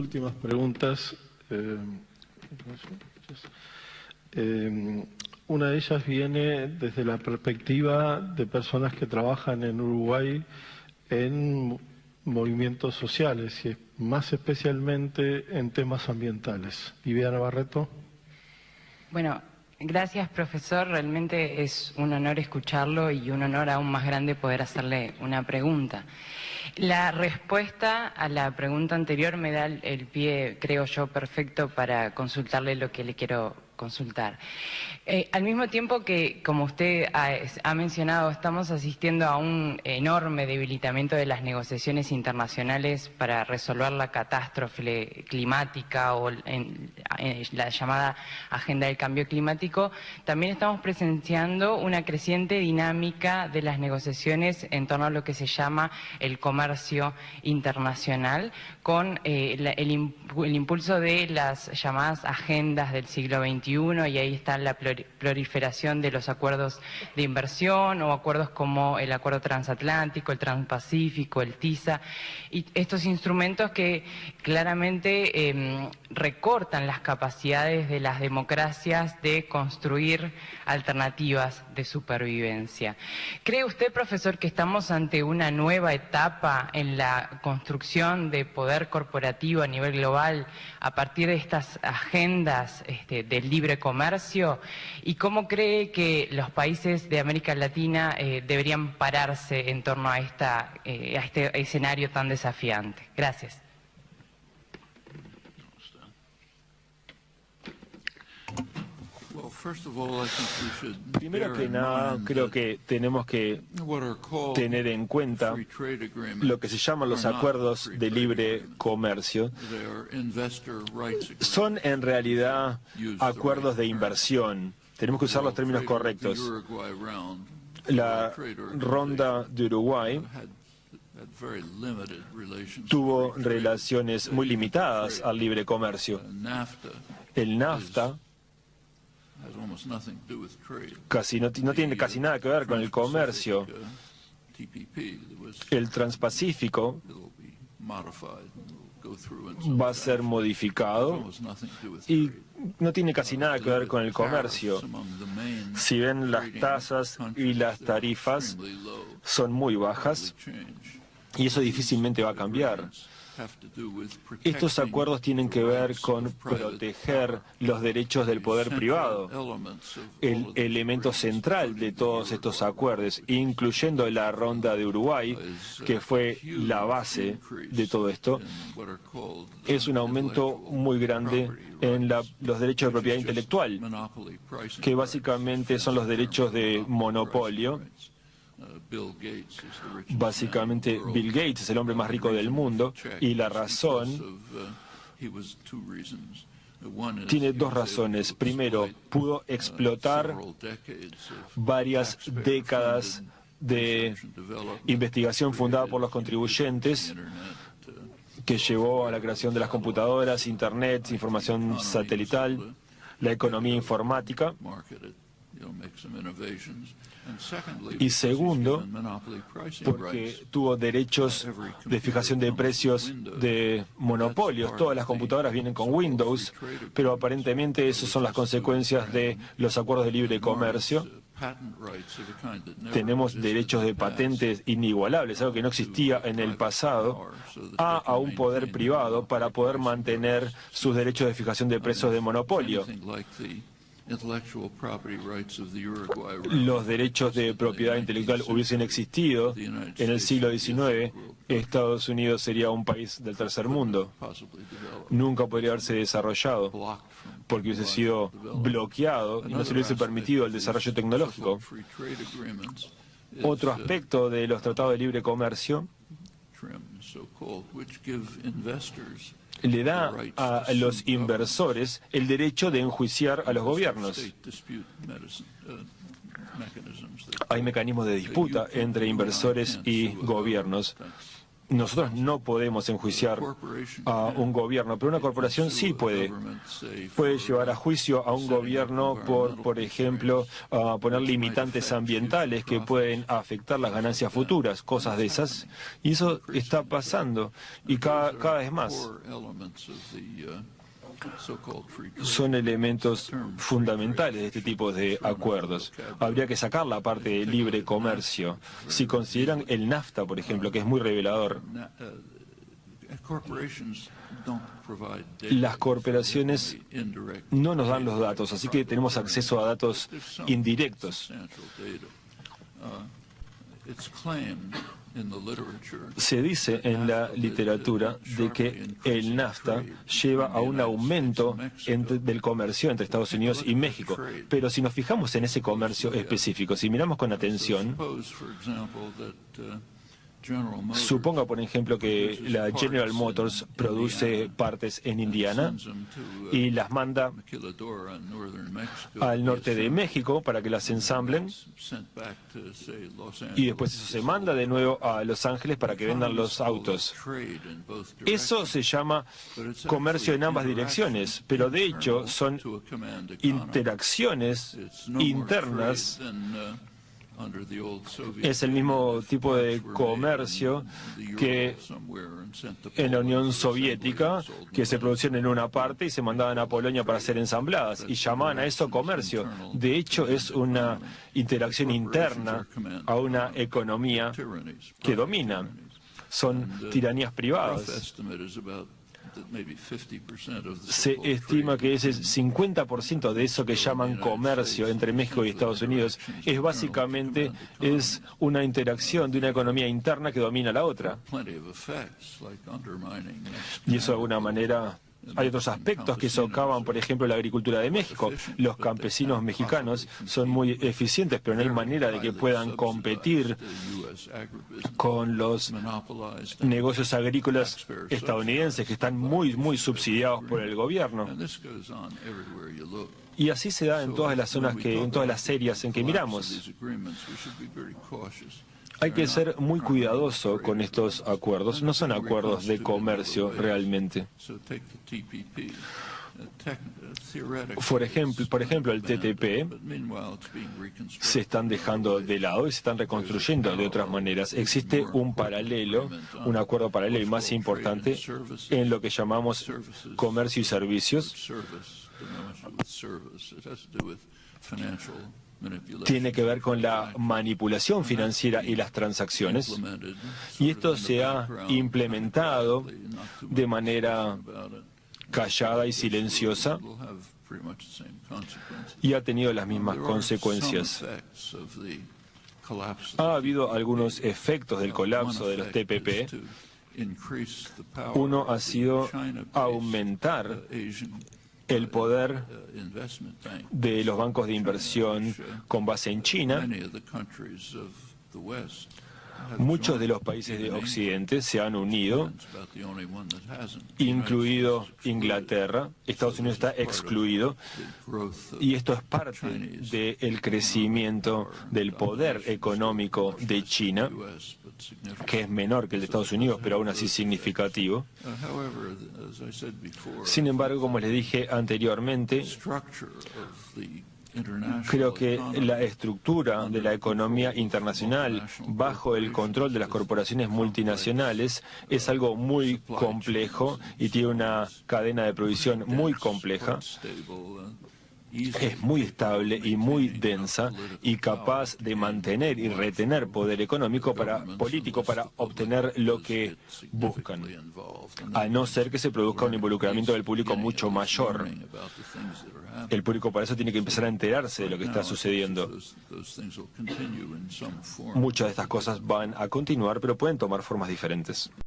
últimas preguntas. Una de ellas viene desde la perspectiva de personas que trabajan en Uruguay en movimientos sociales y más especialmente en temas ambientales. Viviana Barreto. Bueno, gracias, profesor. Realmente es un honor escucharlo y un honor aún más grande poder hacerle una pregunta. La respuesta a la pregunta anterior me da el pie, creo yo, perfecto para consultarle lo que le quiero consultar. Al mismo tiempo que, como usted ha mencionado, estamos asistiendo a un enorme debilitamiento de las negociaciones internacionales para resolver la catástrofe climática o la llamada agenda del cambio climático, también estamos presenciando una creciente dinámica de las negociaciones en torno a lo que se llama el comercio internacional, con el impulso de las llamadas agendas del siglo XXI, y ahí está la proliferación de los acuerdos de inversión o acuerdos como el Acuerdo Transatlántico, el Transpacífico, el TISA, y estos instrumentos que claramente recortan las capacidades de las democracias de construir alternativas de supervivencia. ¿Cree usted, profesor, que estamos ante una nueva etapa en la construcción de poder corporativo a nivel global a partir de estas agendas del libre comercio? ¿Y cómo cree que los países de América Latina deberían pararse en torno a este escenario tan desafiante? Gracias. Primero que nada, creo que tenemos que tener en cuenta lo que se llaman los acuerdos de libre comercio. Son en realidad acuerdos de inversión. Tenemos que usar los términos correctos. La ronda de Uruguay tuvo relaciones muy limitadas al libre comercio. El NAFTA no tiene casi nada que ver con el comercio. El Transpacífico va a ser modificado y no tiene casi nada que ver con el comercio. Si ven, las tasas y las tarifas son muy bajas y eso difícilmente va a cambiar. Estos acuerdos tienen que ver con proteger los derechos del poder privado. El elemento central de todos estos acuerdos, incluyendo la ronda de Uruguay, que fue la base de todo esto, es un aumento muy grande en los derechos de propiedad intelectual, que básicamente son los derechos de monopolio. Básicamente, Bill Gates es el hombre más rico del mundo y la razón tiene dos razones. Primero, pudo explotar varias décadas de investigación fundada por los contribuyentes que llevó a la creación de las computadoras, Internet, información satelital, la economía informática. Y segundo, porque tuvo derechos de fijación de precios de monopolios. Todas las computadoras vienen con Windows, pero aparentemente esas son las consecuencias de los acuerdos de libre comercio. Tenemos derechos de patentes inigualables, algo que no existía en el pasado, a un poder privado para poder mantener sus derechos de fijación de precios de monopolio. Los derechos de propiedad intelectual hubiesen existido en el siglo XIX, Estados Unidos sería un país del tercer mundo. Nunca podría haberse desarrollado, porque hubiese sido bloqueado y no se le hubiese permitido el desarrollo tecnológico. Otro aspecto de los tratados de libre comercio le da a los inversores el derecho de enjuiciar a los gobiernos. Hay mecanismos de disputa entre inversores y gobiernos. Nosotros no podemos enjuiciar a un gobierno, pero una corporación sí puede llevar a juicio a un gobierno por ejemplo, poner limitantes ambientales que pueden afectar las ganancias futuras, cosas de esas. Y eso está pasando, y cada vez más. Son elementos fundamentales de este tipo de acuerdos. Habría que sacar la parte de libre comercio. Si consideran el NAFTA, por ejemplo, que es muy revelador, las corporaciones no nos dan los datos, así que tenemos acceso a datos indirectos. Se dice en la literatura de que el NAFTA lleva a un aumento del comercio entre Estados Unidos y México. Pero si nos fijamos en ese comercio específico, si miramos con atención, suponga, por ejemplo, que la General Motors produce partes en Indiana y las manda al norte de México para que las ensamblen, y después eso se manda de nuevo a Los Ángeles para que vendan los autos. Eso se llama comercio en ambas direcciones, pero de hecho son interacciones internas. Es el mismo tipo de comercio que en la Unión Soviética, que se producían en una parte y se mandaban a Polonia para ser ensambladas, y llamaban a eso comercio. De hecho, es una interacción interna a una economía que domina. Son tiranías privadas. Se estima que ese 50% de eso que llaman comercio entre México y Estados Unidos es básicamente una interacción de una economía interna que domina la otra. Y eso de alguna manera... Hay otros aspectos que socavan, por ejemplo, la agricultura de México. Los campesinos mexicanos son muy eficientes, pero no hay manera de que puedan competir con los negocios agrícolas estadounidenses, que están muy subsidiados por el gobierno. Y así se da en todas las zonas, en todas las áreas en que miramos. Hay que ser muy cuidadoso con estos acuerdos. No son acuerdos de comercio realmente. Por ejemplo, el TTP se están dejando de lado y se están reconstruyendo de otras maneras. Existe un paralelo, un acuerdo paralelo y más importante en lo que llamamos comercio y servicios. Tiene que ver con la manipulación financiera y las transacciones, y esto se ha implementado de manera callada y silenciosa y ha tenido las mismas consecuencias. Ha habido algunos efectos del colapso de los TPP. Uno ha sido aumentar el poder de los bancos de inversión con base en China. Muchos de los países de Occidente se han unido, incluido Inglaterra. Estados Unidos está excluido, y esto es parte del crecimiento del poder económico de China, que es menor que el de Estados Unidos, pero aún así significativo. Sin embargo, como les dije anteriormente, creo que la estructura de la economía internacional bajo el control de las corporaciones multinacionales es algo muy complejo y tiene una cadena de provisión muy compleja. Es muy estable y muy densa y capaz de mantener y retener poder económico político para obtener lo que buscan, a no ser que se produzca un involucramiento del público mucho mayor. El público para eso tiene que empezar a enterarse de lo que está sucediendo. Muchas de estas cosas van a continuar, pero pueden tomar formas diferentes.